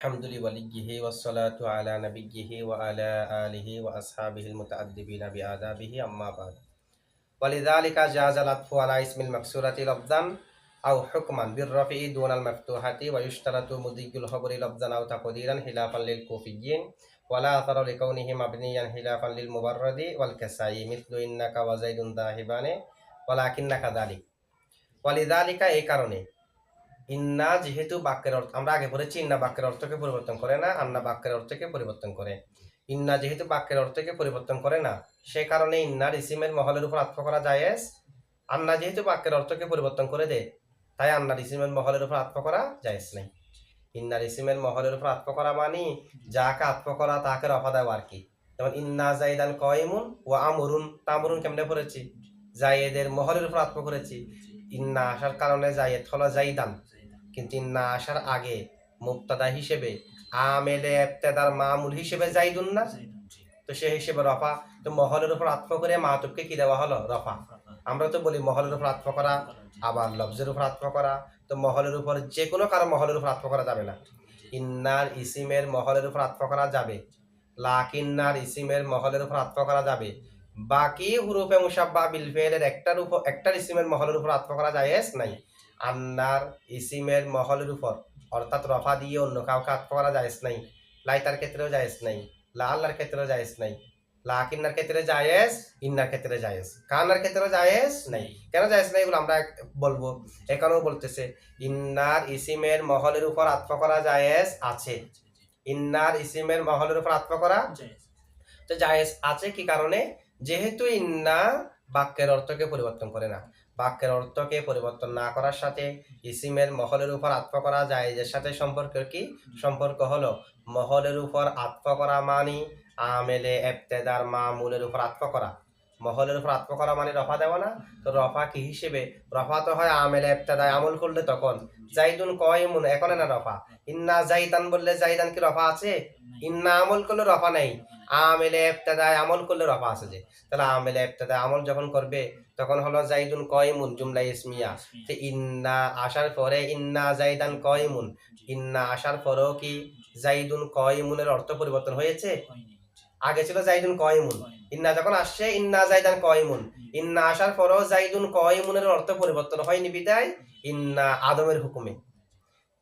আলহামদুলিল্লাহি ওয়াসসালাতু আলা নাবিয়্যিহি ওয়া আলা আলিহি ওয়া আসহাবিহিল মুতাআদ্দিবিনা বিআদাবিহি আম্মা বা'দ। ওয়ালিযালিকা জাযাল আতফু আলা ইসমিল মাকসুরাতি লফযান আও হুকমান বির-রাফই দুনাল মাফতুহাতি ওয়া ইশতারাতু মুদিয়্যুল খবরি লফযান আও তাকদীরান খিলাফান লিল কুফিয়্যিন ওয়া লা আসারা লিকাউনিহি মাবনিয়ান খিলাফান লিল মুবাররাদি ওয়াল কাসাই মিছলু ইন্নাকা ওয়া যাইদুন যাহিবানে ওয়ালাকিন্নাকা যালিক। ওয়ালিযালিকা এই কারণে ইন্না যেহেতু বাক্যের অর্থ আমরা আগে পড়েছি, ইন্না বাক্যের অর্থকে পরিবর্তন করে না, আন্না বাক্যের অর্থকে পরিবর্তন করে। ইন্না যেহেতু বাক্যের অর্থকে পরিবর্তন করে না, সে কারণে ইন্নার ইসিমের মহলের উপর আত্ম করা জায়েজ। আন্না যেহেতু বাক্যের অর্থকে পরিবর্তন করে দেয়, তাই আন্নার ইসিমের মহলের উপর আত্ম করা জায়েজ নেই। ইন্নার ইসিমের মহলের উপর আত্ম করা মানে যাকে আত্ম করা তাকে রফা দেওয়া আর কি। যেমন ইন্না জাইদান কয়মুন ও আমরুন, তামরুন কেমনে পড়েছি? জায়েদের মহলের উপর আত্ম করেছি। ইন্না আসার কারণে জায়েদ হলো জাইদান, কিন্তু ইন্না আসার আগে মুবতাদা হিসেবে আমেলে ইবতিদার মামুল হিসেবে জাইদুন না, তো সেই হিসেবে রফা। তো মহলের উপর আত্ম করে মাতুবকে কি দেওয়া হলো? রফা। আমরা তো বলি মহলের উপর আত্ম করা, আবার লফজের উপর আত্ম করা। তো মহলের উপর যে কোনো কারো মহলের উপর আত্ম করা যাবে না। ইন্নার ইসিমের মহলের উপর আত্ম করা যাবে, লাকিন্নার ইসিমের মহলের উপর আত্ম করা যাবে। বাকি হুরুফে মুসাব্বা বিল ফিলের একটার ইসিমের মহলের উপর আত্ম করা জায়েজ নাই। আন্নার ইসিমের মহলের উপর অর্থাৎ রফা দিয়ে অন্য কাউকে আত্ম করা জায়েজ নাই। লাইতার ক্ষেত্রেও জায়েজ নাই, লা আল্লাহর ক্ষেত্রেও জায়েজ নাই, লাকিন্নার ক্ষেত্রে জায়েজ, ইন্নার ক্ষেত্রে জায়েজ, কান্নার ক্ষেত্রেও জায়েজ নাই। কেন জায়েজ নাই এগুলো আমরা বলবো। এখানেও বলতেছে ইন্নার ইসিমের মহলের উপর আত্ম করা জায়েজ আছে। ইন্নার ইসিমের মহলের উপর আত্ম করা তো জায়েজ আছে। কি কারণে? যেহেতু ইন্না বাক্যের অর্থকে পরিবর্তন করে না। বাক্যের অর্থকে পরিবর্তন না করার সাথে ইসিমের মহলের উপর আত্ম করা জায়েজের সাথে সম্পর্ক কি? সম্পর্ক হলো মহলের উপর আত্ম করা মানে আমেলে ইবতিদার মামুলের উপর আত্ম করা। মহলের উপর আত্ম করা মানে রফা দেওয়া না। তো রফা কি হিসেবে? রফা তো হয় আমেলে ইবতিদায় আমল করলে, তখন জাইদুন কয়মুন, এখন না রফা। ইন্না জাইদান বললে জাইদান কি রফা আছে? ইন্না আমল করলে রফা নাই, আমেলে ইবতিদায় আমল করলে রফা আছে। যে তাহলে আমেলে ইবতিদায় আমল যখন করবে তখন হলো জাইদুন কয়মুন জুমলা ইসমিয়া। তো ইন্না আসার পরে ইন্না জাইদান কয়মুন, ইন্না আসার পরেও কি জাইদুন কয়মুনের অর্থ পরিবর্তন হয়েছে? আগে ছিল জাইদুন কয়মুন, ইন্না যখন আসছে ইন্না জাইদান কয়মুন। ইন্না আসার পরেও জাইদুন কয়মুনের অর্থ পরিবর্তন হয়নি বিদায় ইন্না আদমের হুকুমে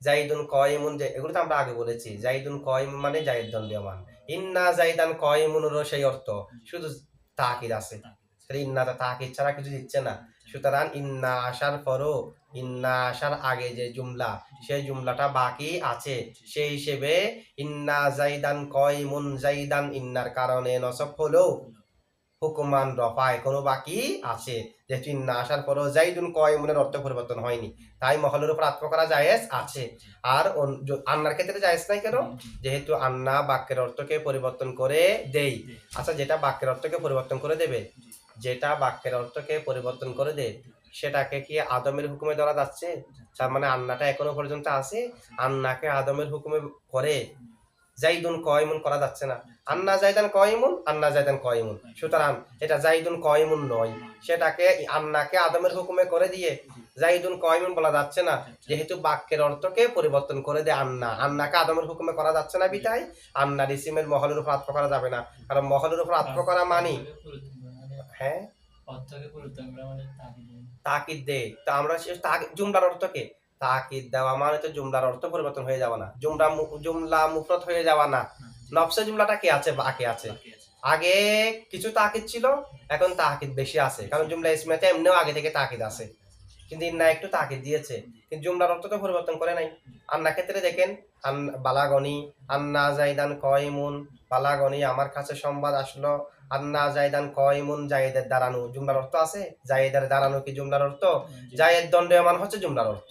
জাইদুন কয়মুন, যে এগুলো তো আমরা আগে বলেছি, জাইদুন কয়মুন মানে জায়েদ দণ্ডীয়মান। ইন্না জাইদান কয়মুনেরও সেই অর্থ, শুধু তাকিদ আছে। ইন্নাটা তাকিদ ছাড়া কিছু দিচ্ছে না। সুতরাং ইন্না আসার পরও ইন্না আসার আগে যে জুমলা, সেই জুমলাটা বাকি আছে। সেই হিসেবে ইন্না জাইদান কয়মুন, জাইদান ইন্নার কারণে নসব হলো, হুকুমান রফা এখনো বাকি আছে। যেহেতু ইন্না আসার পরও জাইদুন কয়মুনের অর্থ পরিবর্তন হয়নি, তাই মহলের উপর আত্ম করা জায়েজ আছে। আর আন্নার ক্ষেত্রে জায়েজ নাই কেন? যেহেতু আন্না বাক্যের অর্থকে পরিবর্তন করে দেই। আচ্ছা, যেটা বাক্যের অর্থকে পরিবর্তন করে দেবে, যেটা বাক্যের অর্থকে পরিবর্তন করে দেয়, সেটাকে কি আদমের হুকুমে ধরা যাচ্ছে? তার মানে আন্নাটা এখনো পর্যন্ত আছে, আন্নাকে আদমের হুকুমে করে জাইদুন কয়মুন করা যাচ্ছে না। আন্না জাইদান কয়মুন, আন্না জাইদান কয়মুন। সুতরাং এটা জাইদুন কয়মুন নয়, সেটাকে আন্নাকে আদমের হুকুমে করে দিয়ে জাইদুন কয়মুন বলা যাচ্ছে না। যেহেতু বাক্যের অর্থকে পরিবর্তন করে দেয় আন্না, আন্নাকে আদমের হুকুমে করা যাচ্ছে না বিধায় আন্নার ইসিমের মহলের উপর আত্ম করা যাবে না। কারণ মহলের উপর আত্ম করা মানি হ্যাঁ তাকিদ দে। তো আমরা জুমলার অর্থকে তাকিদ দেওয়া মানে তো জুমলার অর্থ পরিবর্তন হয়ে যাওয়া না, জুমলা মুফরদ হয়ে যাওয়া না। নফসে জুমলাটা কি আছে? বাকি আছে। আগে কিছু তাকিদ ছিল, এখন তাকিদ বেশি আছে, কারণ জুমলা ইসমিয়াতে এমনিও আগে থেকে তাকিদ আছে, কিন্তু ইন্না একটু তাকিদ দিয়েছে, কিন্তু জুমলার অর্থ তো পরিবর্তন করে নাই। আন্না ক্ষেত্রে দেখেন বালাগনি আন্না জাইদান কয়মুন, বালাগনি আমার কাছে সংবাদ আসলো, আন্না জাইদান কয়মুন জায়েদের দাঁড়ানো, জুমলার অর্থ আছে। জায়েদের দাঁড়ানো কি জুমলার অর্থ? জায়েদ দণ্ডীয়মান হচ্ছে জুমলার অর্থ।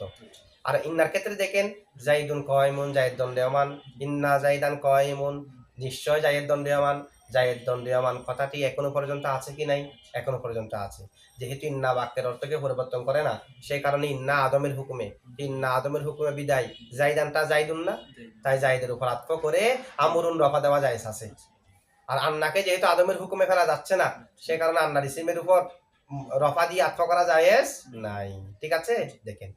আর ইন্নার ক্ষেত্রে দেখেন জাইদুন কয়মুন জায়েদ দণ্ডীয়মান, ইন্না জাইদান কয়মুন নিশ্চয় জায়েদ দণ্ডীয়মান। জায়েদ দণ্ডীয়মান কথাটি এখনো পর্যন্ত আছে কি নাই? এখনো পর্যন্ত আছে। যেহেতু ইন্না বাক্যের অর্থকে পরিবর্তন করে না, সেই কারণে ইন্না আদমের হুকুমে, ইন্না আদমের হুকুমে বিদায় জাইদানটা জাইদুন না, তাই জাইদের উপর আত্ম করে আমরুন রফা দেওয়া জায়েজ আছে। আর আন্নাকে যেহেতু আদমের হুকুমে ফেলা যাচ্ছে না, সে কারণে আন্নার ইসিমের উপর রফা দিয়ে আত্ম করা জায়েজ নাই। ঠিক আছে, দেখেন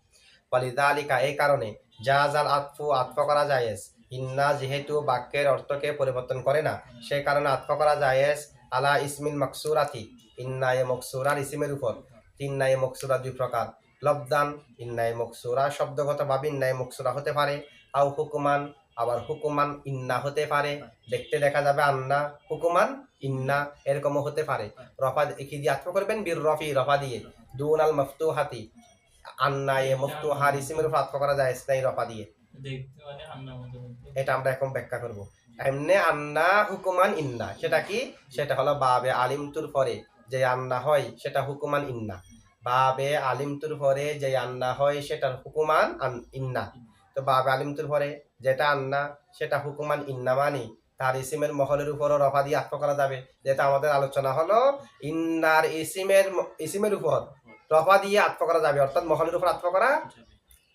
ওয়ালিযালিকা এই কারণে জাযাল আতফু আত্ম করা জায়েজ ইন্না যেহেতু বাক্যের অর্থকে পরিবর্তন করে না, সে কারণে আতফ করা জায়েজ আলা ইসমিল মাকসুরাতি, ইন্নায়ে মকসুরার ইসিমের উপর। ইন্নায়ে মকসুরা দুই প্রকার, লফদান ইন্নায়ে মকসুরা শব্দগতভাবে ইন্নায়ে মকসুরা হতে পারে, আও হুকুমান, আবার হুকুমান ইন্না হতে পারে, দেখতে দেখা যাবে আন্না হুকুমান ইন্না এরকমও হতে পারে। রফা কি দিয়ে আতফ করবেন? বীর রফি, রফা দিয়ে। দুন আল মফতুহাতি, আন্নায়ে মফতুহার ইসিমের উপর আতফ করা যায় নাই রফা দিয়ে। এটা আমরা এখন ব্যাখ্যা করব। এমনি আন্না হুকুমান ইন্না, সেটা কি? সেটা হলো বাবে আলিমতুর পরে যে আন্না হয় সেটা হুকুমান ইন্না। বাবে আলিমতুর পরে যে আন্না হয় সেটা হুকুমান ইন্না। তো বাবে আলিমতুর পরে যেটা আন্না সেটা হুকুমান ইন্না, মানি তার ইসিমের মহলের উপরও রফা দিয়ে আতফ করা যাবে। যেটা আমাদের আলোচনা হলো, ইন্নার ইসিমের উপর রফা দিয়ে আতফ করা যাবে, অর্থাৎ মহলের উপর আতফ করা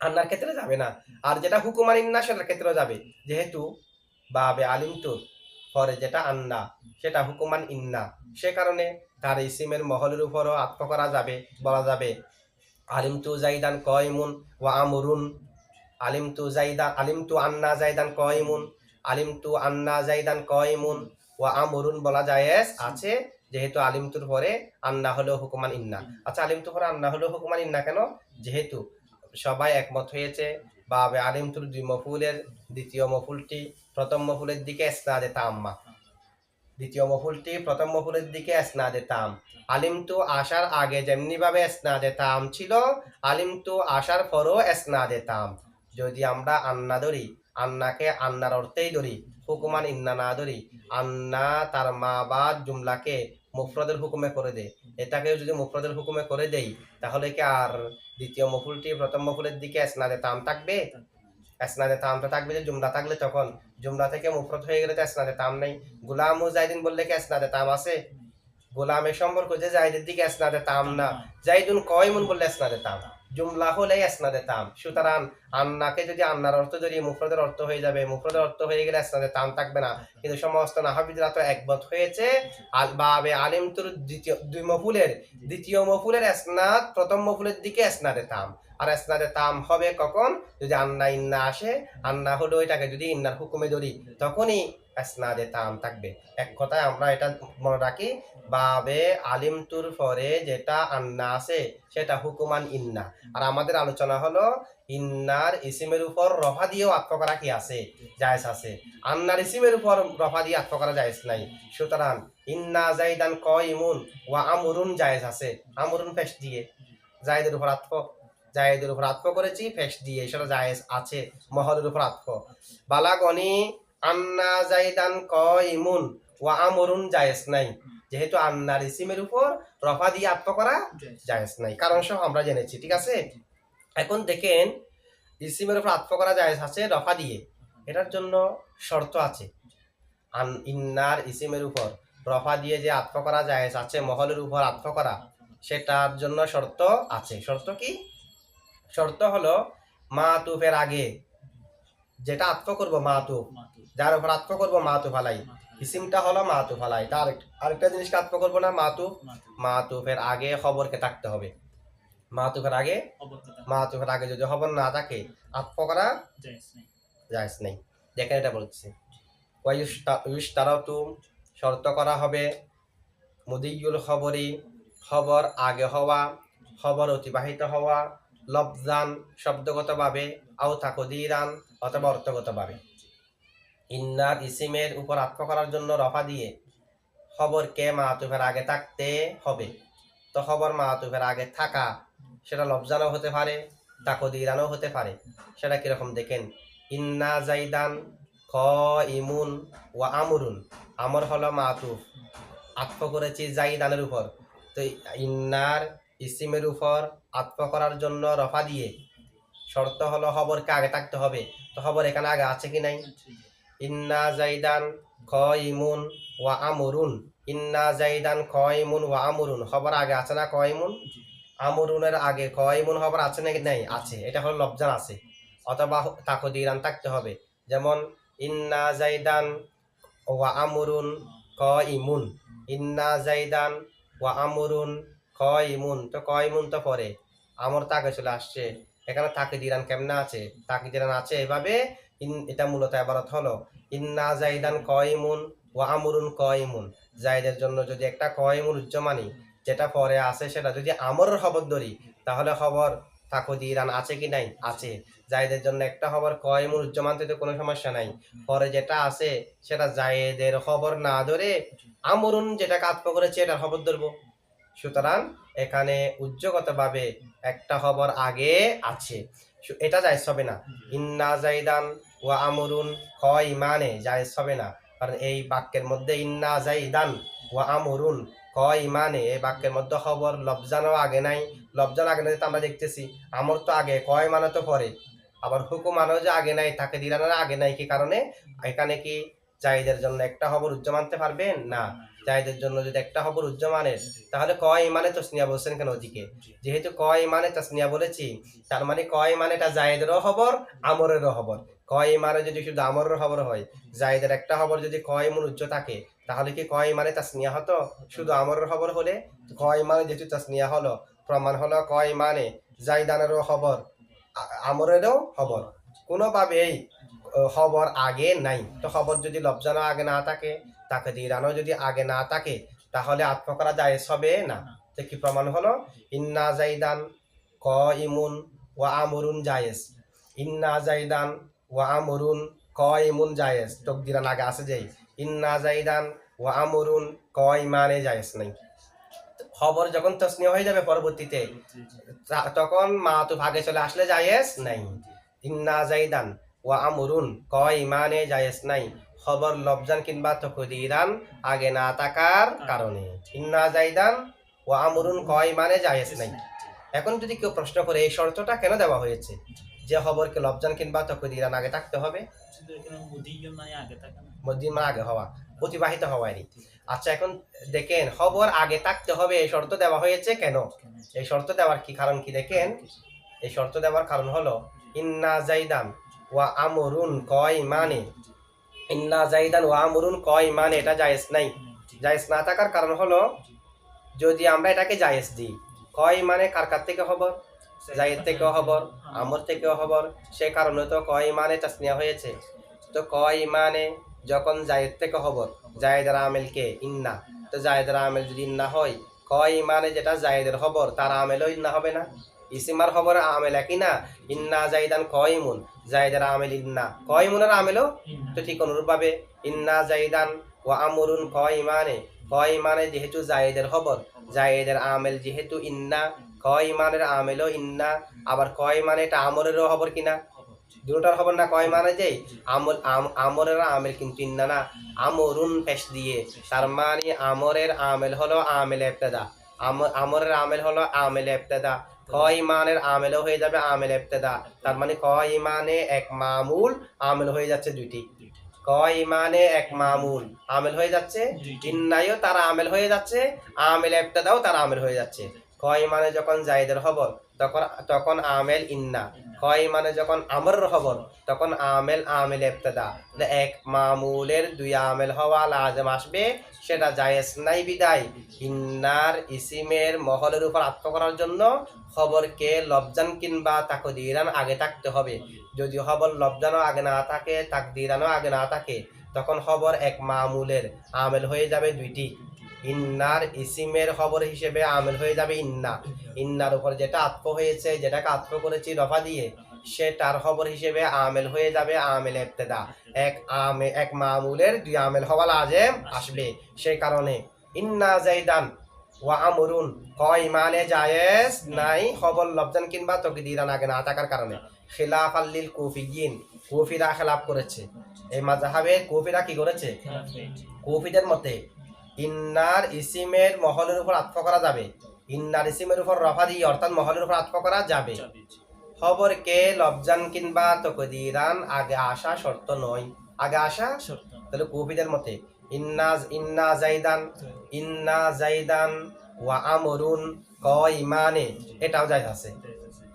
আন্নার ক্ষেত্রে যাবে না। আর যেটা হুকুমান ইন্না সেটার ক্ষেত্রেও যাবে, যেহেতু বাবে আলিমতুর পরে যেটা আন্না সেটা হুকুমান ইন্না, সে কারণে তার ইসিমের মহলের উপরও আতফ করা যাবে। বলা যাবে আলিমতু জাইদান কয়মুন ওয়া আমরুন, আলিমতু আন্না জাইদান কয়মুন, আলিমতু আন্না জাইদান কয়মুন ওয়া আমরুন বলা জায়েজ আছে, যেহেতু আলিমতুর পরে আন্না হলো হুকুমান ইন্না। আচ্ছা, আলিমতুর পরে আন্না হলো হুকুমান ইন্না কেন? যেহেতু সবাই একমত হয়েছে বাবে আলিমতুর দুই মফুলের দ্বিতীয় মফুলটি প্রথম মফুলের দিকে ইসনাদে তাম্মা, দ্বিতীয় মফুলটি প্রথম মফুলের দিকে ইসনাদে তাম। আলিমতু আসার আগে যেমনি ভাবে ইসনাদে তাম ছিল, আলিমতু আসার পরও ইসনাদে তাম। যদি আমরা আন্না ধরি, আন্নাকে আন্নার অর্থেই ধরি, হুকুমান ইন্না না ধরি, আন্না তার মা বা জুমলাকে মুফরদের হুকুমে করে দেয়, এটাকেও যদি মুফরদের হুকুমে করে দেই, তাহলে কি আর দ্বিতীয় মফুলটি প্রথম মফুলের দিকে ইসনাদে তাম থাকবে? ইসনাদে তামটা থাকবে যে জুমলা থাকলে, তখন জুমলা থেকে মুফরদ হয়ে গেলে তো ইসনাদে তাম নেই। গোলাম ও জাইদিন বললে কি ইসনাদে তাম আছে? গোলামের সম্পর্ক যে জাইদের দিকে ইসনাদে তাম না। জাইদুন কয়মুন বললে ইসনাদে তাম, জুমলা হলে ইসনাদে তাম। সুতরাং আন্নাকে যদি আন্নার অর্থ ধরি, মুফরদের অর্থ হয়ে যাবে, মুফরদের অর্থ হয়ে গেলে ইসনাদে তাম থাকবে না। কিন্তু সমস্ত নাহবিদরা তো একমত হয়েছে আল বাবে আলিমতুর দ্বিতীয় মফুলের ইসনাদ প্রথম মফুলের দিকে ইসনাদে তাম। আর ইসনাদে তাম হবে কখন? যদি আন্না ইন্না আসে, আন্না হলো এটাকে যদি ইন্নার হুকুমে ধরি, তখনই ইসনাদে তাম থাকবে। এক কথায় আমরা এটা মনে রাখি, বাবে আলিমতুর পরে যেটা আন্না আছে সেটা হুকুমান ইন্না। আর আমাদের আলোচনা হলো ইন্নার ইসিমের উপর রফা দিয়েও আতফ করা কি আছে? জায়েজ আছে। আন্নার ইসিমের উপর রফা দিয়ে আতফ করা জায়েজ নাই। সুতরাং ইন্না জাইদান কয়মুন ওয়া আমরুন জায়েজ আছে, আমরুন পেশ দিয়ে জায়েদের উপর আতফ, জায়েদের উপর আতফ করেছি পেশ দিয়ে, সেটা জায়েজ আছে, মহলের উপর আতফ। বালাগনি আন্না জাইদান কয়মুন ওয়া আমরুন জায়েজ নাই, যেহেতু আন্নার ইসিমের উপর রফা দিয়ে আতফ করা জায়েজ নাই, কারণ সহ আমরা জেনেছি। ঠিক আছে, এখন দেখেন ইসিমের উপর আতফ করা জায়েজ আছে রফা দিয়ে, এটার জন্য শর্ত আছে। ইন্নার ইসিমের উপর রফা দিয়ে যে আতফ করা জায়েজ আছে মহলের উপর আতফ করা, সেটার জন্য শর্ত আছে। শর্ত কি? শর্ত হলো মাতুফের আগে যেটা আতফ করব, মাতুফ যার উপর আতফ করব মাতুফ আলাই, ইসিমটা হলো মাতুফ আলাই। তার আরেকটা জিনিসকে আতফ করব না, মাতুফের আগে খবরকে থাকতে হবে। মাতুফের আগে যদি খবর না থাকে, আতফ করা জায়েজ নেই। দেখেন এটা বলছে, ওয়ায়ুশতারাতু শর্ত করা হবে, মুদিয়ুল খবরি খবর আগে হওয়া, খবর অতিবাহিত হওয়া, লফজান শব্দগতভাবে, আও তাকদীরান অথবা অর্থগতভাবে। ইন্নার ইসিমের উপর আতফ করার জন্য রফা দিয়ে খবরকে মাতুফের আগে থাকতে হবে। তো খবর মাতুফের আগে থাকা সেটা লফজানও হতে পারে, তাকদীরানও হতে পারে। সেটা কিরকম দেখেন, ইন্না জাইদান কয়মুন ওয়া আমরুন, আমর হলো মাতুফ, আতফ করেছি জাইদানের উপর, তো ইন্নার ইসিমের উপর আতফ করার জন্য রফা দিয়ে শর্ত হলো খবরকে আগে থাকতে হবে। তো খবর এখানে আগে আছে কি নাই? ইন্না জাইদান কয়মুন ওয়া আমরুন, ইন্না জাইদান কয়মুন ওয়া আমরুন, খবর আগে আছে না কয়মুন? আমরুনের আগে কয়মুন খবর আছে নাকি? নাই, আছে, এটা হলো লফজান আছে। অথবা তাকদীরান থাকতে হবে, যেমন ইন্না জাইদান ওয়া আমরুন কয়মুন, ইন্না জাইদান ওয়া আমরুন কয়মুন, তো কয়মুন তো পরে, আমর তাকে চলে আসছে, এখানে তাকদীরান কেমনে আছে? তাকদীরান আছে এভাবে এটা মূলত ইবারত হলো ইন্না জাইদান কাইমুন ওয়া আমরুন কাইমুন। জাইদের জন্য যদি একটা কাইমুন উচ্চমানী যেটা পরে আছে সেটা যদি আমরের খবর ধরি তাহলে খবর তাকদিরান আছে কি নাই? আছে। জাইদের জন্য একটা খবর কাইমুন উচ্চমান তো কোনো সমস্যা নাই। পরে যেটা আছে সেটা জায়েদের খবর না ধরে আমরুন যেটাকে আত্ম করেছে এটার খবর ধরবো। সুতরাং এখানে উজ্জগতভাবে একটা খবর আগে আছে, এটা জায়েজ হবে না। ইন্না জাইদান ওয়া আমরুন কাইমানে জায়েজ হবে না, কারণ এই বাক্যের মধ্যে ইন্না জাইদান ওয়া আমরুন কাইমানে এই বাক্যের মধ্যে খবর লফজানও আগে নাই। লফজান আগে নাই তো আমরা দেখতেছি, আমর তো আগে, কয় মানে তো পরে, আবার হুকুম আনো যে আগে নাই, তাকে দিলানোর আগে নাই। কি কারণে? এখানে কি জায়েদের জন্য একটা খবর উজ্জ মানতে পারবেন না? জায়েদের জন্য যদি একটা খবর উজ্জ মানের তাহলে কয় মানে তাসনিয়া বলছেন কেন ওদিকে? যেহেতু কয় মানে তাসনিয়া বলেছি, তার মানে কয় মানে এটা জায়েদেরও খবর আমরেরও খবর। কয় মানে যদি শুধু আমরের খবর হয়, জায়েদের একটা খবর যদি কয় মন উজ্জ থাকে তাহলে কি কয় মানে তাসনিয়া হতো? শুধু আমরের খবর হলে কয় মানে যেহেতু তাসনিয়া হলো, প্রমাণ হলো কয় মানে জাইদানেরও খবর আমরেরও খবর। কোনোভাবেই খবর আগে নাই। তো খবর যদি লফজানো আগে না থাকে, তাকে দিরানো যদি আগে না থাকে, তাহলে আত্ম করা জায়েজ হবে না। তো কি প্রমাণ হলো? ইন্না জাইদান কাইমুন ওয়া আমরুন জায়েজ। ইন্না জাইদান ওয়া আমরুন কাইমুন জায়েজ, তকদিরান আগে আছে যেই। ইন্না জাইদান ওয়া আমরুন কাইমানে জায়েজ নাই। খবর যখন তাসনিয়া হয়ে যাবে পরবর্তীতে, তখন মাতুফ আগে চলে আসলে জায়েজ নাই। ইন্না জাইদান ওয়া আমরুন কাইমানে জায়েজ নাই, খবর লফজান কিংবা তাকদিরান আগে না থাকার কারণে। ইন্না জাইদান ওয়া আমরুন কাইমানে জায়েজ নাই। এখন যদি কেউ প্রশ্ন করে এই শর্তটা কেন দেওয়া হয়েছে যে খবরকে লফজান কিংবা তাকদিরান আগে থাকতে হবে? মদিন মানে আগে হওয়া, অতিবাহিত হওয়ারই। আচ্ছা, এখন দেখেন খবর আগে থাকতে হবে এই শর্ত দেওয়া হয়েছে কেন? এই শর্ত দেওয়ার কি কারণ কি দেখেন? এই শর্ত দেওয়ার কারণ হলো ইন্না জাইদান ওয়া আমরুন কাইমানে, ইন্না জাইদান ওয়া আমরুন কাইমানে এটা জায়েজ নাই। জায়েজ না থাকার কারণ হলো যদি আমরা এটাকে জায়েজ দিই, কাইমানে কার কার থেকে খবর? জায়েদ থেকেও খবর, আমর থেকেও খবর, সে কারণে তো কাইমানে তাসনিয়া হয়েছে। তো কাইমানে যখন জায়েদ থেকে খবর, জায়েদের আমেলকে ইন্না, তো জায়েদের আমেল যদি ইন্না হয়, কাইমানে যেটা জায়েদের খবর তার আমেলও ইন্না হবে না? ইসিমার খবর আমেল একই না? ইন্না জাইদান কাইমুন, জায়েদের আমেল ইন্না, কাইমুনের আমেলও তো ঠিক অনুরূপভাবে ইন্না জাইদান ওয়া আমরুন কাইমানে, কাইমানে যেহেতু জায়েদের খবর, জায়েদের আমেল যেহেতু ইন্না, কাইমানের আমেলও ইন্না, আবার কাইমানে এটা আমরেরও খবর কিনা? দুটোটার খবর না? কাইমানে যে আমরের আমেল কিন্তু ইন্না না, আমরুন পেশ দিয়ে, তার মানে আমরের আমেল হলো আমেল ইবতিদা, আমরের আমেল হলো আমেল ইবতিদা, কাইমানের আমেলও হয়ে যাবে আমেল ইবতিদা। তার মানে কাইমানে এক মামুল আমেল হয়ে যাচ্ছে দুইটি, কাইমানে এক মামুল আমেল হয়ে যাচ্ছে, ইন্নায়ও তার আমেল হয়ে যাচ্ছে, আমেল ইবতিদাও তার আমেল হয়ে যাচ্ছে। কাইমানে যখন জায়েদের খবর তখন আমেল ইন্না, কাইমানে যখন আমরের খবর তখন আমেল আমেল ইবতিদা। এক মামুলের দুই আমেল হওয়া লাজেম আসবে, সেটা জায়েজ নাই। বিদায় ইন্নার ইসিমের মহলের উপর আত্ম করার জন্য খবরকে লফজান কিংবা তাকদিরান আগে থাকতে হবে। যদি খবর লফজানও আগে না থাকে, তাকদিরানও আগে না থাকে, তখন খবর এক মামুলের আমেল হয়ে যাবে দুইটি। ইন্নার ইসিমের খবর হিসেবে আমেল হয়ে যাবে ইন্না, ইন্নার উপর যেটা আত্ম হয়েছে, যেটাকে আত্ম করেছি রফা দিয়ে, সেটার খবর হিসেবে আমেল হয়ে যাবে আমেল ইবতিদা। এক মামুলের দুই আমেল হওয়া লাজেম আসবে। সেই কারণে ইন্না জাইদান ওয়া আমরুন কাইমানে জায়েজ নাই, খবর লফজান কিংবা তাকদিরান আগে না থাকার কারণে। খিলাফাল লিল কুফিয়িন, কুফিরা খেলাফ করেছে। এই মাযহাবে কুফিরা কি করেছে? কুফিদের মতে ইন্নার ইসিমের মহলের উপর আত্ম করা যাবে, ইন্নার ইসিমের উপর রফা দিয়ে অর্থাৎ মহলের উপর আত্ম করা যাবে। খবরকে লফজান কিংবা তাকদিরান আগে আসা শর্ত নয়, আগে আসা শর্ত। তাহলে কুফিদের মতে ইন্না জাইদান ওয়া আমরুন কাইমানে এটাও জায়েজ আছে।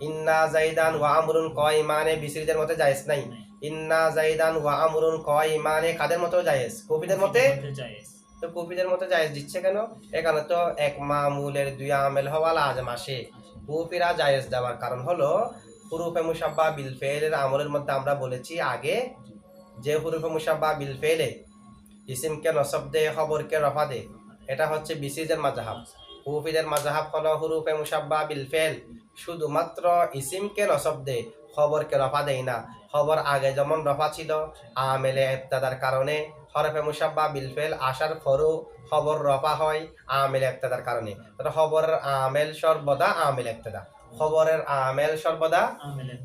ইন্না জাইদান ওয়া আমরুন কাইমানে বিসরিদের মতে জায়েজ নাই। ইন্না জাইদান ওয়া আমরুন কাইমানে কাদের মতে জায়েজ? কুফিদের মতে জায়েজ। তো কুফিদের মতে জায়েজ দিচ্ছে কেন? এখানে তো এক মামুলের দুই আমেল হওয়া লাজেম আসে। কুফিরা জায়েজ দেওয়ার কারণ হলো হুরুফে মুশাব্বাহ বিল ফেলের আমলের মধ্যে আমরা বলেছি আগে যে হুরুফে মুশাব্বাহ বিল ফেলে ইসিমকে নসব দে খবরকে রফা দে, এটা হচ্ছে বিসিজের মাযহাব। কুফিদের মাযহাব হলো হুরুফে মুশাব্বাহ বিল ফেল শুধুমাত্র ইসিমকে নসব দে, খবরকে রফা দেয় না। খবর আগে যেমন রফা ছিল আমেলে ইবতাদার কারণে, হরফে মুশাব্বাহ বিল ফেল আসার পরও খবর রফা হয় আমেলে ইবতাদার কারণে। খবরের আমেল সর্বদা আমেল ইবতাদা, খবরের আমেল সর্বদা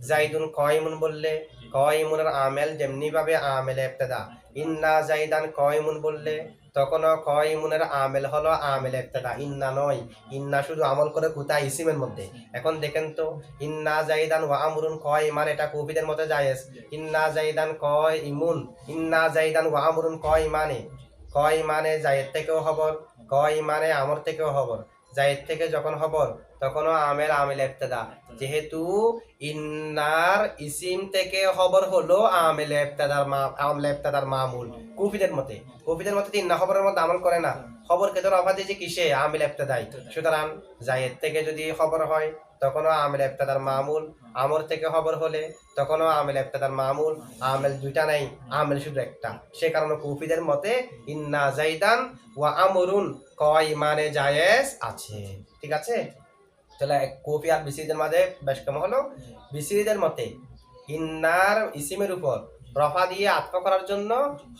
জাইদুন কয়মুন বললে কয়মুনের আমেল যেমনি ভাবে আমেল ইবতাদা, ইন্না জাইদান কয়মুন বললে তখনও কয়মুনের আমেল হলো আমেল ইবতাদা, ইন্না নয়। ইন্না শুধু আমল করে কোথায়? ইসিমের মধ্যে। এখন দেখেন তো, ইন্না জাইদান ওয়া আমরুন কয়মান, এটা কুফিদের মধ্যে জায়েজ। ইন্না জাইদান কয়ইমুন, ইন্না জাইদান ওয়া আমরুন কয়মানে, কয়মানে জায়েদ থেকেও খবর, কয়মানে আমর থেকেও খবর। জায়েদ থেকে যখন খবর তখনও আমেল আমেল ইবতাদা, যেহেতু ইন্নার ইসিম থেকে খবর হলো আমেল ইবতাদার মামুল। কুফিদের মতে, কুফিদের মতে ইন্না খবরের মধ্যে আমল করে না, খবর কে ধর অফা দিয়েছে কিসে? আমেল ইবতাদাই। সুতরাং জায়েদ থেকে যদি খবর হয় তখনও আমেল ইবতাদার মামুল, আমর থেকে খবর হলে তখনও আমেল ইবতাদার মামুল। আমেল দুইটা নাই, আমেল শুধু একটা। সে কারণে কুফিদের মতে ইন্না জাইদান ওয়া আমরুন কয়মানে জায়েজ আছে। ঠিক আছে? তাহলে কুফি আর বিসিরিদের মাঝে বেশ কেমন হলো? বিসিরিদের মতে ইন্নার ইসিমের উপর রফা দিয়ে আত্ম করার জন্য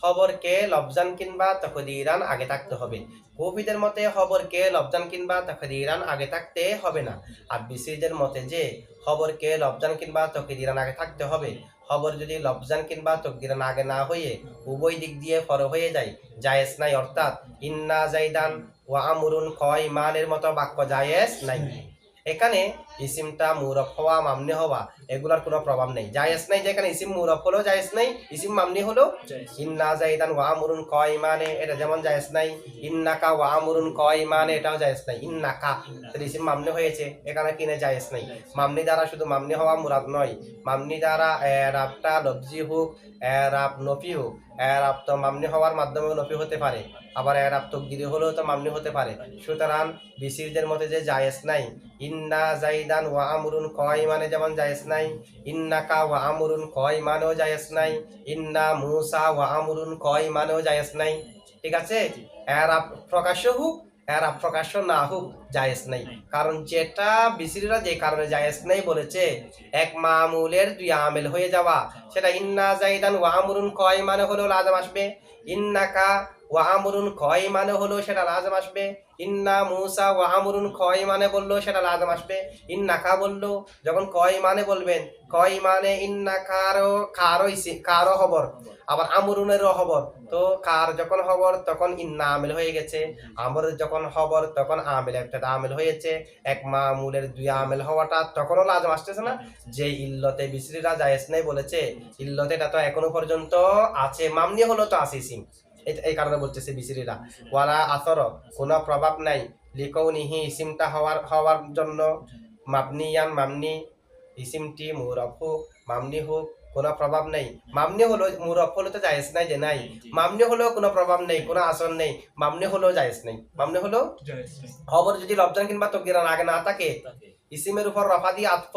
খবরকে লফজান কিংবা তাকদীরান আগে থাকতে হবে। কুফিদের মতে খবরকে লফজান কিংবা তাকদীরান আগে থাকতে হবে না। আর বিসিরিদের মতে যে খবরকে লফজান কিংবা তাকদীরান আগে থাকতে হবে। খবর যদি লফজান কিংবা তাকদীরান আগে না হয়ে উভয় দিক দিয়ে ফর হয়ে যায়, জায়েজ নাই। অর্থাৎ ইন্না জাইদান ওয়া আমরুন কয়মানের মতো বাক্য জায়েজ নাই। এখানে ইসিমটা মুরফ হওয়া মামনি হওয়া এগুলার কোনো প্রভাব নেই, জায়েজ নাই। যেখানে ইসিম মুরফ হলো জায়েজ নাই, ইসিম মামনি হলো ইন্না জাইদান ওয়া আমরুন কয়মানে, এটা যেমন জায়েজ নাই। ইন্নাকা ওয়া আমরুন কয়মানে, এটাও জায়েজ নাই। ইন্নাকা ইসিম মামনি হয়েছে, এখানে কিনে জায়েজ নাই। মামনি দ্বারা শুধু মামনি হওয়া মুরাদ নয়, মামনি দ্বারা এরাবটা লফজি হোক, এরাব নফি হোক। এরাব তো মামনি হওয়ার মাধ্যমে নফি হতে পারে, আবার এরাব তকদিরি হলেও তো মামনি হতে পারে। সুতরাং বিসিরদের মতে যে জায়েজ নাই, ইন্না জাইদান ওয়া আমরুন কয়মানে যেমন জায়েজ নাই, ইন্নাকা ওয়া আমরুন কয়মানেও জায়েজ নাই, ইন্না মুসা ওয়া আমরুন কয়মানেও জায়েজ নাই। ঠিক আছে? এরাব প্রকাশ্য হোক, এরাব প্রকাশ্য না হোক, জায়েজ নাই। কারণ যেটা বিসিরিরা যে কারণে জায়েজ নাই বলেছে, এক মামুলের দুই আমেল হয়ে যাওয়া, সেটা ইন্না জাইদান ওয়া আমরুন কয়মানে হলেও লাজম আসবে, ইন্নাকা ওয়া আমরুন কয়মানে হলো সেটা লাজম আসবে, ইন্না মুসা ওয়া আমরুন কয়মানে বললো সেটা লাজম আসবে। ইন্নাকা বললো যখন কয়মানে বলবেন, কয়মানে ইন্নাকারও কারও খবর, আবার আমরুনেরও খবর। তো কার যখন খবর তখন ইন্না আমেল হয়ে গেছে, আমরের যখন খবর তখন আমেল একটা আমেল হয়েছে। এক মামুলের দুই আমেল হওয়াটা তখনও লাজম আসতেছে না। যে ইল্লতে বিসরিরা জায়েজ নাই বলেছে, ইল্লতে এটা তো এখনো পর্যন্ত আছে, মামনি হলো তো আছে ইসিম, এই কারণে বলতেছে বিসিরিরা। ওয়ালা আসর, কোনো প্রভাব নাই, লিকৌনিহি ইসিমটা হওয়ার জন্য, মাবনিয়ান মামনি, ইসিমটি মুরফ হোক মামনি হোক, কোনো প্রভাব নেই। মামনি হলো মুরফ হলো তো জায়েজ নাই যে নাই, মামনি হলো কোনো প্রভাব নেই, কোনো আসর নেই, মামনি হলো জায়েজ নেই। মামনি হলো খবর যদি লফজান কিংবা তাকদীরান আগে না থাকে, ইসিমের উপর রফা দিয়ে আতফ,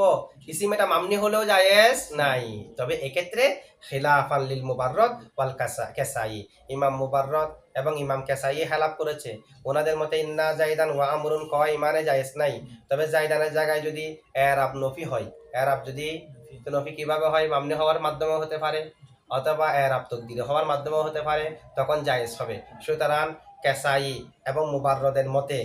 ইসিম এটা মামনি হলেও জায়েজ নাই। তবে এক্ষেত্রে খিলাফান লিল মুবাররদ ওয়াল কাসাই, ইমাম মুবাররদ এবং ইমাম কাসাই খেলাফ করেছে। ওনাদের মতে ইন্না জাইদান ওয়া আমরুন কয়মানে জায়েজ নাই। তবে জাইদানের জায়গায় যদি এরাব নফি হয়, এরাব যদি নফি কিভাবে হয়? মামনি হওয়ার মাধ্যমে হতে পারে, অথবা এরাব তাকদীর হওয়ার মাধ্যমেও হতে পারে, তখন জায়েজ হবে। সুতরাং কাসাই এবং মুবাররদের মতে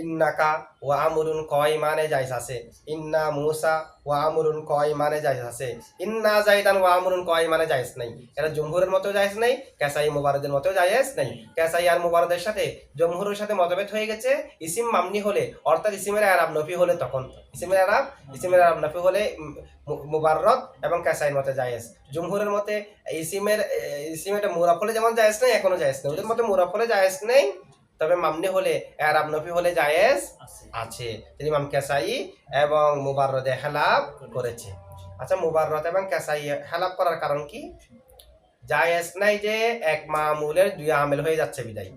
ইন্নাকা ওয়া আমরুন কয়মানে জায়েজ আছে, ইন্না মুসা ওয়া আমরুন কয়মানে জায়েজ আছে, ইন্না জাইদান ওয়া আমরুন কয়মানে জায়েজ নাই। এটা জমহুরের মতেও জায়েজ নাই, কাসাই মুবাররদের মতেও জায়েজ নাই। কাসাই আর মুবাররদের সাথে জমহুরের সাথে মতভেদ হয়ে গেছে ইসিম মামনি হলে, অর্থাৎ ইসিমের আরাব নফি হলে। তখন ইসিমের আরাব নফি হলে মুবাররদ এবং কাসাইর মতে জায়েজ। জমহুরের মতে ইসিমের মুরাফ হলে যেমন জায়েজ নাই, এখনো জায়েজ নেই। ওদের মতে মুরাফ হলে জায়েজ নেই, তবে মামনি হলে এরাব নফি হলে জায়েজ আছে। ইমাম কাসাই এবং মুবাররদে খেলাফ করেছে। আচ্ছা, মুবাররদ এবং কাসাই খেলাফ করার কারণ কি? জায়েজ নাই যে এক মামুলের দুই আমেল হয়ে যাচ্ছে বিদায়,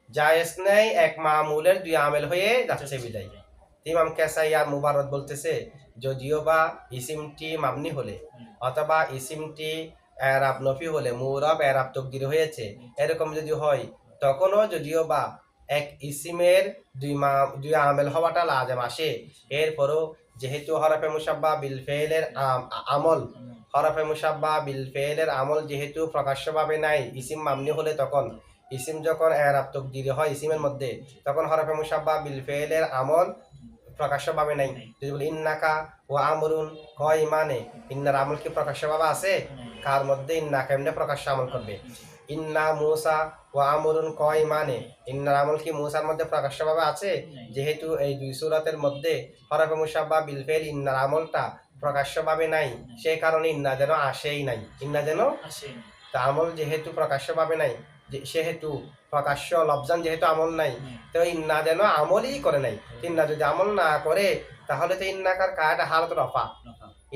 জায়েজ নাই এক মামুলের দুই আমেল হয়ে যাচ্ছে বিদায়। ইমাম কাসাই আর মুবাররদ বলতেছে যদিও বা ইসিমটি মাবনি হলে অথবা ইসিমটি এরাব নফি হলে মুরাব এরাব তকদির হয়েছে, এরকম যদি হয় তখনও যদিও বা এক ইসিমের দুই আমেল হওয়াটা লাজেম আসে, এরপরও যেহেতু হরফে মুসাব্বা বিল ফেলের আমল হরফে মুসাব্বা বিল ফেলের আমল যেহেতু প্রকাশ্যভাবে নাই, ইসিম মামনি হলে তখন ইসিম যখন এরাব তকদির হয় ইসিমের মধ্যে, তখন হরফে মুসাব্বা বিল ফেলের আমল প্রকাশ্যভাবে নাই। যদি বলি ইন্নাকা ও আমরুন ক ইমানে, ইন্নার আমল কি প্রকাশ্যভাবে আছে? কার মধ্যে? ইন্নাকা এমনি প্রকাশ্য আমল করবে। ইন্না মুসা ও আমরুন ক ইমানে, ইন্নার আমল কি মুসার মধ্যে প্রকাশ্যভাবে আছে? যেহেতু এই দুই সূরাতের মধ্যে হরফে মুসাব্বা বিল ফেল ইন্নার আমলটা প্রকাশ্যভাবে নাই, সেই কারণে ইন্না যেন আসেই নাই, ইন্না যেন তা আমল যেহেতু প্রকাশ্যভাবে নাই, সেহেতু প্রকাশ্য লফজান যেহেতু আমল নাই, তো ইন্না যেন আমলই করে নাই। ইন্না যদি আমল না করে তাহলে তো ইন্নাকার কাটা হালত রফা,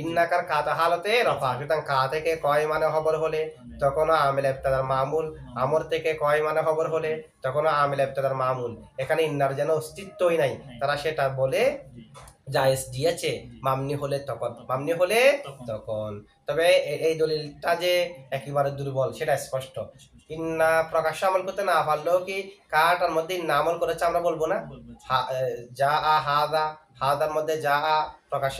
ইন্নাকার কাতা হালতে রফা। সুতরাং কা থেকে কয় মানে খবর হলে তখনও আমিল ইবতাদার মামুল, আমর থেকে কয় মানে খবর হলে তখনও আমিল ইবতাদার মামুল। এখানে ইন্নার যেন অস্তিত্বই নাই, তারা সেটা বলে জায়েজ দিয়েছে মামনি হলে তখন, মামনি হলে তখন। তবে এই দলিলটা যে একেবারে দুর্বল সেটা স্পষ্ট। ইন্না প্রকাশ্য আমল করতে না পারলেও কি কাটার মধ্যে ইন্না আমল করেছে আমরা বলবো না? যা আ হাদা, হাদার মধ্যে যা আ প্রকাশ্য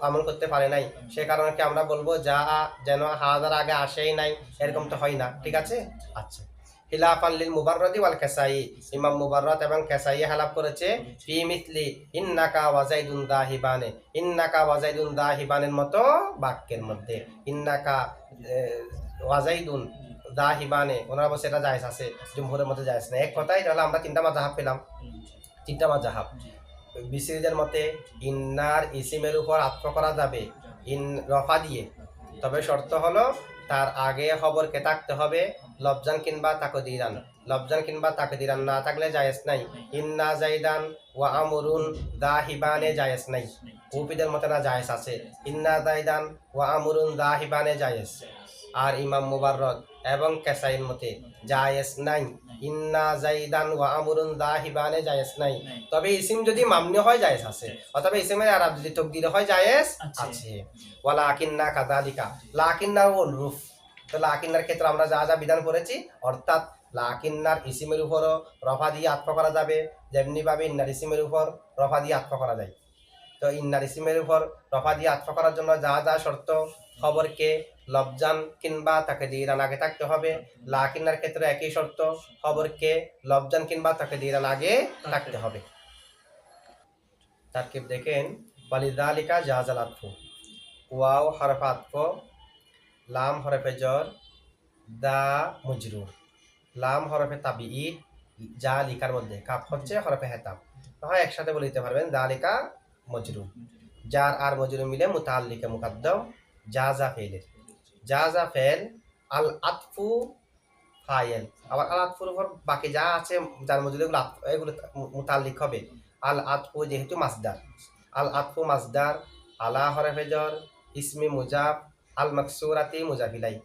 আমল করতে পারে নাই, সে কারণে কি আমরা বলবো যা আ যেন হাদার আগে আসেই নাই? এরকম তো হয় না, ঠিক আছে। আচ্ছা, খিলাফান লিল মুবাররাদি ওয়াল কাসাই, ইমাম মুবাররাদ এবং কাসাই হালাফ করেছে ফি মিথলি ইন্নাকা ওয়া যাইদুন দাহিবানে, ইন্নাকা ওয়া যাইদুন দাহিবানের মতো বাক্যের মধ্যে। ইন্নাকা ওয়া যাইদুন দাহিবানে ওনারা বলছে এটা জায়েজ আছে, জুমহুরের মধ্যে জায়েজ না। এক কথাই তাহলে আমরা তিনটা মাযহাব পেলাম, তিনটা মাযহাব। বিসরিদের মতে ইন্নার ইসিমের উপর আত্ম করা যাবে ইন রফা দিয়ে, তবে শর্ত হলো তার আগে খবরকে থাকতে হবে লফজান কিংবা তাকদিরান, লফজান কিংবা তাকদিরান না থাকলে জায়েজ নাই। ইন্না জাইদান ওয়া আমরুন দাহিবানে জায়েজ নাই, কুফিদের মতে না জায়েজ আছে, ইন্না জাইদান ওয়া আমরুন দাহিবানে জায়েজ। আর ইমাম মুবাররদ এবং কাসাইর মতে জায়েজ নাই, ইন্না জাইদান ওয়া আমরুন দাহিবানে জায়েজ নাই। তবে ইসিম যদি মামনি হয় জায়েজ আছে, অথবা ইসিমের আরব যদি তাকদীর হয় জায়েজ আছে। ওয়ালাকিন্না কাযালিকা, লাকিন্না অনুরূপ। তো লাকিন্নার ক্ষেত্রে আমরা যা যা বিধান করেছি, অর্থাৎ লাকিন্নার ইসিমের উপরও রফা দিয়ে আত্ম করা যাবে, যেমনি ভাবে ইন্নার ইসিমের উপর রফা দিয়ে আত্ম করা যায়। তো ইন্নার ইসিমের উপর রফা দিয়ে আত্ম করার জন্য যা যা শর্ত, খবরকে লফজান কিংবা তাকদীরান আগে থাকতে হবে। লাকিন্নার ক্ষেত্রে একই শর্ত, খবরকে লফজান কিংবা তাকদীরান আগে থাকতে হবে। তারকিব দেখেন, ওয়ালিযালিকা জাযাল আতফু, ওয়াও হরফ আতফ, লাম হরফে জর, দা মজরুর, লাম হরফে তাবিঈদ, যা লিকার মধ্যে কাফ হচ্ছে হরফে হেতাব, হয় একসাথে বলে দিতে পারবেন দালিকা মজরুর। জার আর মজরুর মিলে মুতাআল্লিকে মুকাদ্দাম, জাযা ফেলের, জাযা ফেল, আল আতফু ফাইল। আবার আল আতফুর উপর বাকি যা আছে যার মজরুর এগুলো মুতাআল্লিক হবে। আল আতফু যেহেতু মাসদার, আল আতফু মাসদার, আলা হরফে জর, ইসমি মুজাফ, আল মাকসুরাতি মুজাফিলাই।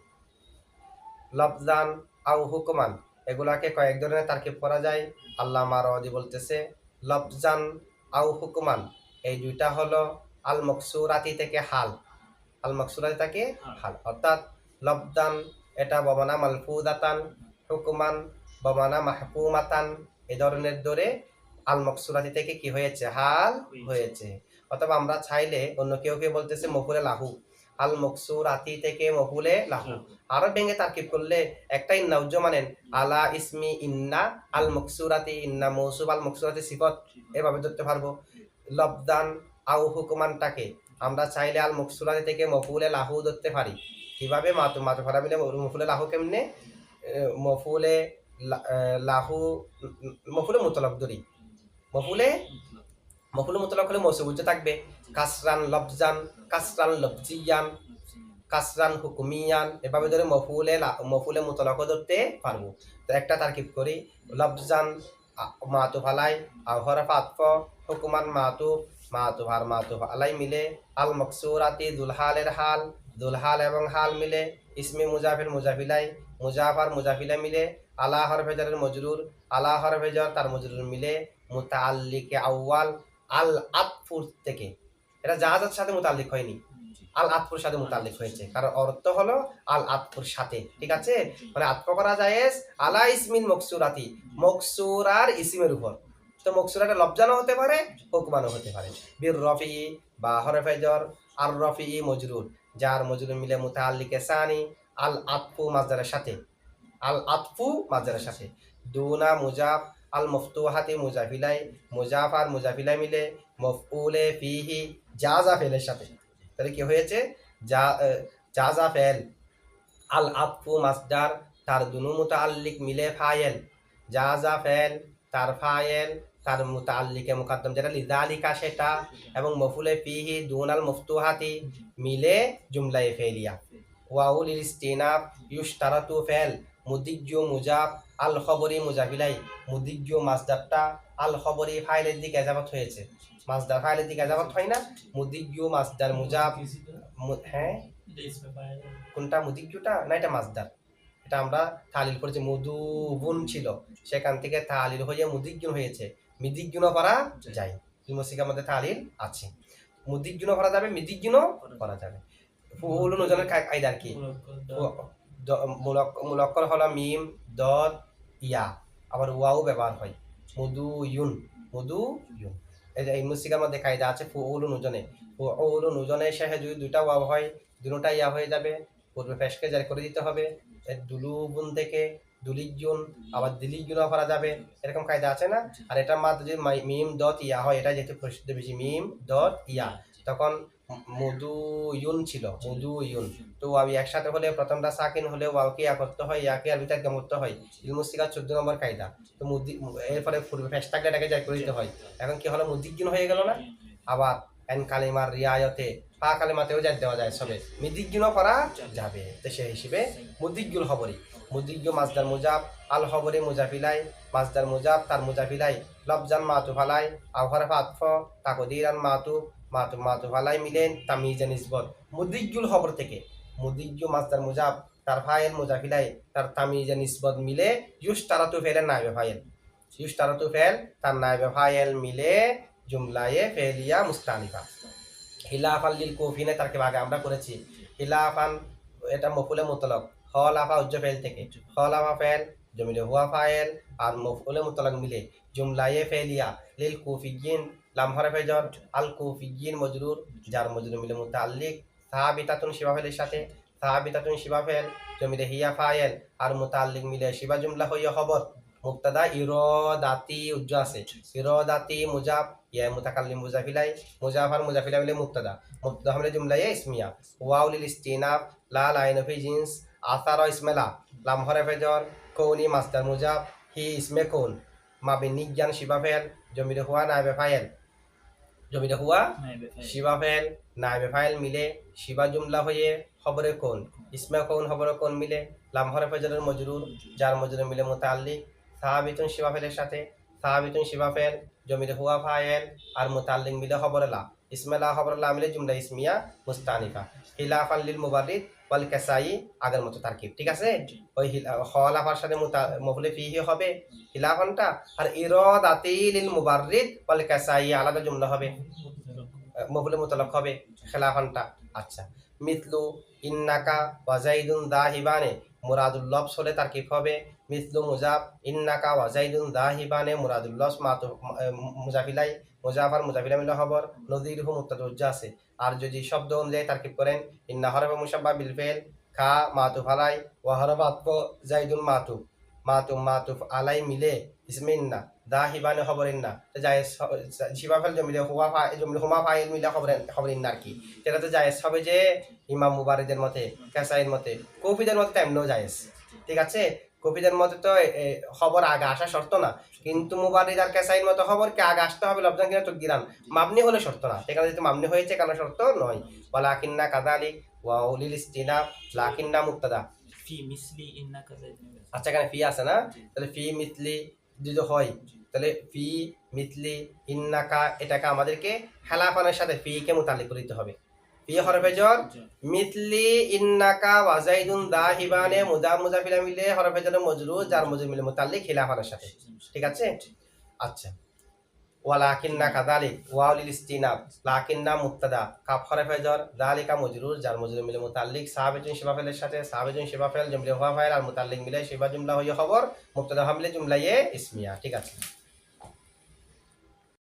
লফজান আও হুকমান, এগুলাকে কয়েক ধরনের তারকিব করা যায়। আল্লামা রাদি বলতেছে লফজান আও হুকমান, এই দুইটা হলো আল মকসুরাতি থেকে হাল, আল মকসুরাতি থেকে হাল, অর্থাৎ লফজান এটা বমানা মালফুদাতান, হুকমান বমানা মাহকুমাতান, এই ধরনের ধরে আল মকসুরাতি থেকে কি হয়েছে? হাল হয়েছে। অথবা আমরা চাইলে অন্য কেউ কেউ বলতেছে মফুলে লাহু, আল মকসুরাতি থেকে মফুলে লাহু। আরো ভেঙে তারকিব করলে একটা ইন্না উজ্জ মানেন আলা ইসমি ইন্না আল মকসুরাতি, ইন্না মৌসুফ আল মকসুরাতি সিফত, এভাবে ধরতে পারবো। লফজান আও হুকমানটাকে আমরা চাইলে আল মকসুরাতি থেকে মফুলে লাহু ধরতে পারি। কিভাবে? মাতু মাতু ফারা মিলে মফুলে লাহু কেমনে? মফুলে লাহু, মফুলে মুতলাক ধরি, মফুলে মুতলাক হলে মৌসুফ উজ্জ থাকবে। কাসরান লফজান, কাসরান লফজিয়ান, কাসরান হুকুমিয়ান, এভাবে ধরে মফুলে মুতলাক ধরতে পারবো। তো একটা তারকিব করি, লফজান মাতুফ আলাই আও হরফ আতফ, হুকুমান মাতুফ আর মাতুফ আলাই মিলে, আল মকসুরাতি দুলহালের হাল, দুলহাল এবং হাল মিলে, ইসমি মুজাফির মুজাফিলাই, মুজাফ আর মুজাফিলা মিলে, আলা হরফে জরের মজরুর, আলা হরফে জর তার মজরুর মিলে, মুতাআল্লিকে আউয়াল আল আতফুর থেকে, এটা জাহাজের সাথে মুতাল্লিক হয়নি, আল আতফুর সাথে মুতাল্লিক হয়েছে, কারণ অর্থ হলো আল আতফুর সাথে। ঠিক আছে, মানে আতফ করা জায়েজ আলা ইসমিন মকসুরাতি, মকসুরার ইসিমের উপর। তো মকসুরাটা লফজানো হতে পারে, হুকমানো হতে পারে। বীর রফি বা হরফে জর, আর রফি মজরুর, যার মজরুর মিলে মুতাআল্লিকে সানি আল আতফু মাজদারের সাথে, আল আতফু মাজদারের সাথে। দুনা মুজাফ আল মফতুহাতি মুজাফিলাই, মুজাফ আর মুজাফিলাই মিলে মফউলে ফিহি জাজা ফেলের সাথে। তাহলে কি হয়েছে, জাজা ফেল, আল আতফু মাসদার, তার দুনু মুতাআল্লিক মিলে ফায়েল, জাজা ফেল তার ফায়েল তার মুতাআল্লিকে মুকাদ্দাম যেটা লিযালিকা সেটা, এবং মফউলে ফিহি দুনাল মফতুহাতি মিলে জুমলায়ে ফেলিয়া। ওয়াউল ইস্তিনাফ ইউশতারাতু ফেল, মুদিজ্জু মুজাফ আল খবরি মুজাফিলাই, মুদিজ্জু মাসদারটা আল খবরি ফাইলের দিকে এজাবত হয়েছে, মাসদার ফাইলের দিকে এজাবত হয় না, মুদিজ্জু মাসদার মুজাফ। হ্যাঁ, কোনটা মুদিজ্জুটা না এটা মাসদার, এটা আমরা তালিল করেছি, মুদুবুন ছিল সেখান থেকে তালিল হয়ে মুদিজ্জুন হয়েছে, মিদিজ্জুনও করা যায়, মুসিকার মধ্যে তালিল আছে, মুদিজ্জুনও করা যাবে, মিদিজ্জুনও করা যাবে। ফুল নুজনের কায়দার কি, মুলক্কর হলো মিম দদ ইয়া, আবার ওয়াও ব্যবহার হয়, মুদু ইউন, মুদু ইউন। এই মুসিকার মধ্যে কায়দা আছে ফুল নুজনে, ফুল নুজনের শেষে যদি দুইটা ওয়াও হয় দুটোটা ইয়া হয়ে যাবে, পূর্বে ফেসকে জারি করে দিতে হবে, দুলুবুন থেকে দুলিজুন, আবার দিলিজুনও করা যাবে, এরকম কায়দা আছে না। আর এটার মাত্র যদি মিম দত ইয়া হয়, এটা যেহেতু প্রসিদ্ধ বেশি মিম দত ইয়া, তখন মুদু ইউন ছিল, মুদু ইউন। তো ওয়াও একসাথে হলে প্রথমটা সাকিন হলে ওয়াওকে ইয়া করতে হয়, ইয়াকে আর ভিতরে করতে হয়, ইলমুসিকা 14 নম্বর কায়দা। তো এরপরে পূর্বে ফেসটাকে এটাকে জারি করে দিতে হয়, এখন কি হলো মুদিজ্জুন হয়ে গেল না। আবার এন কালিমার রিয়ায়তে ফা কালিমাতেও জারি দেওয়া যায়, সবে মিদিজ্জুনও করা যাবে। তো সেই হিসেবে মুদিজ্জুল খবরি, মুদিজ্জু মাসদার মুজাফ আল খবরি মুজাফিলাই, মাসদার মুজাফ তার মুজাফিলাই লফজান মাতুফালাই আও হরফ আতফ তাকদীরান মাতুফালাই মিলেন তামিজে নিসবত। মুদিজ্জুল খবর থেকে মুদিজ্জু মাসদার মুজাফ তার ফাইল মুজাফিলাই তার তামিজে নিসবত মিলে ইউশতারাতু ফেলের নাইবে ফাইল, ইউশতারাতু ফেল তার নাইবে ফাইল মিলে জুমলায়ে ফেলিয়া মুস্তানিফা। খিলাফান লিল কুফিনে তারকে আগে আমরা করেছি, খিলাফান এটা মফুলে মুতলাক, খলাফা উজ্জ ফেল থেকে, খলাফা ফেল জমিলে হুয়া ফাইল আর মফুলে মুতলাক মিলে জুমলায়ে ফেলিয়া। লিল কুফিয়িন লাম হরফে জর আল কুফিয়িন মজরুর, যার মজরুর মিলে মুতাআল্লিক সাহাবিতাতুন শিবা ফেলের সাথে, সাহাবিতাতুন শিবা ফেল জমিলে হিয়া ফাইল আর মুতাআল্লিক মিলে শিবা জুমলা হইয়া খবর। মুক্তাদা ইরদাতি উজ্জ আছে, ইরদাতি মুজাফ ইয়া মুতাকাল্লিম মুজাফিলাই, মুজাফার মুজাফিলা মিলে মুক্তাদা, মুক্তাদা হলে জুমলায়ে ইসমিয়া। ওয়াউ লিল ইস্তিনাফ লা লাইন ফি জিন্স আসার ইসমেলা, লাম হরফে জর কৌনি মাসদার মুজাফ হি ইসমে কৌন, মাবিনি জ্ঞান শিবা ফেল জমিরে হুয়া নাইবে ফাইল, জমিরে হুয়া শিবা ফেল নাইবে ফাইল মিলে শিবা জুমলা হয়ে খবরে কোন, ইসমে কৌন খবরে কোন মিলে লাম হরফে জরের মজরুর, যার মজরুর মিলে মুতাআল্লিক সাহাবিতুন শিবা ফেলের সাথে, সাহাবিতুন শিবা ফেল জমিরে হুয়া ফাইল আর মুতাআল্লিক মিলে খবরে লা, ইসমে লা খবরে লা মিলে জুমলা ইসমিয়া মুস্তানিফা। খিলাফান লিল মুবাররিদ ওয়াল কাসাই আগের মতো তারকিব, ঠিক আছে। ওই খলাফার সাথে মফুলে ফিহি হবে খিলাফানটা, আর ইরাদাতি লিল মুবাররিদ ওয়াল কাসাই আলাদা জুমলা হবে, মফুলে মুতলাক হবে খিলাফানটা। আচ্ছা, মিথলু ইন্নাকা ওয়া যাইদুন যাহিবানে মুরাদুল লফজ হলে তারকিব হবে মিথলু মুজাফ ইন্নাকা ওয়া যাইদুন যাহিবানে মুরাদুল লফজ মাতু মুজাফিলাই, মুজাফার মুজাফিলা মিলে খবর, নযীরহু মুবতাদা উজ্জা আছে। আর যদি শব্দ অনুযায়ী তারকিব করেন ইন্না হরফে মুশাব্বা বিল ফেল খা মাতুফ আলাই ওয়া হরফ আতফ যাইদুন মাতুফ আলাই মিলে ইসমে ইন্না দাহিবানে খবর ইন্না, জায়েজ শিবা ফেল জমিলে হুমা ফাইল মিলে খবর ইন্নার কি, সেটা তো জায়েজ হবে যে ইমাম মুবাররিদের মতে, কাসাইর মতে, কফিদের মতে তেমনও জায়েজ, ঠিক আছে। কফিদের মতে তো খবর আগে আসা শর্ত না, কিন্তু মুবাররিদ আর কাসাইর মতে খবর কে আগে আসতে হবে লফজান কিনা তকদিরান, মাবনি হলে শর্ত না, সেখানে যদি মাবনি হয়েছে কেন শর্ত নয়। ওয়ালাকিন্না কাযালিক ওয়া উলিল ইস্তিনাফ লাকিন্না মুবতাদা ফি মিসলি ইন্নাকা যাইদুন। আচ্ছা, এখানে ফি আছে না, তাহলে ফি মিথলি যদি হয় তাহলে ফি মিথলি ইন্নাকা এটাকে আমাদেরকে খেলাফানের সাথে ফি কে মুতাল্লিক করে দিতে হবে। ফি হরফে জর মিথলি ইন্নাকা ওয়া যাইদুন দাহিবানে মুদাফ মুজাফিলা মিলে হরফে জর মজরুর, যার মজরুর মিলে মুতাল্লিক খেলাফানের সাথে, ঠিক আছে। আচ্ছা, ওয়ালাকিন্না কাযালিক ওয়াউলিল ইস্তিনাব লাকিন্না মুবতাদা কাফ হরফে জ্বর যালিকা মজরুর জার মজরুর মিলে মুতাল্লিক সাহাবিতুন শিবা ফেলের সাথে সাহাবিতুন শিবা ফেল জুমলা হুয়া ফাইল আর মুতাল্লিক মিলে শিবা জুমলা হইয়া খবর মুবতাদা হা মিলে জুমলা ইসমিয়া। ঠিক আছে।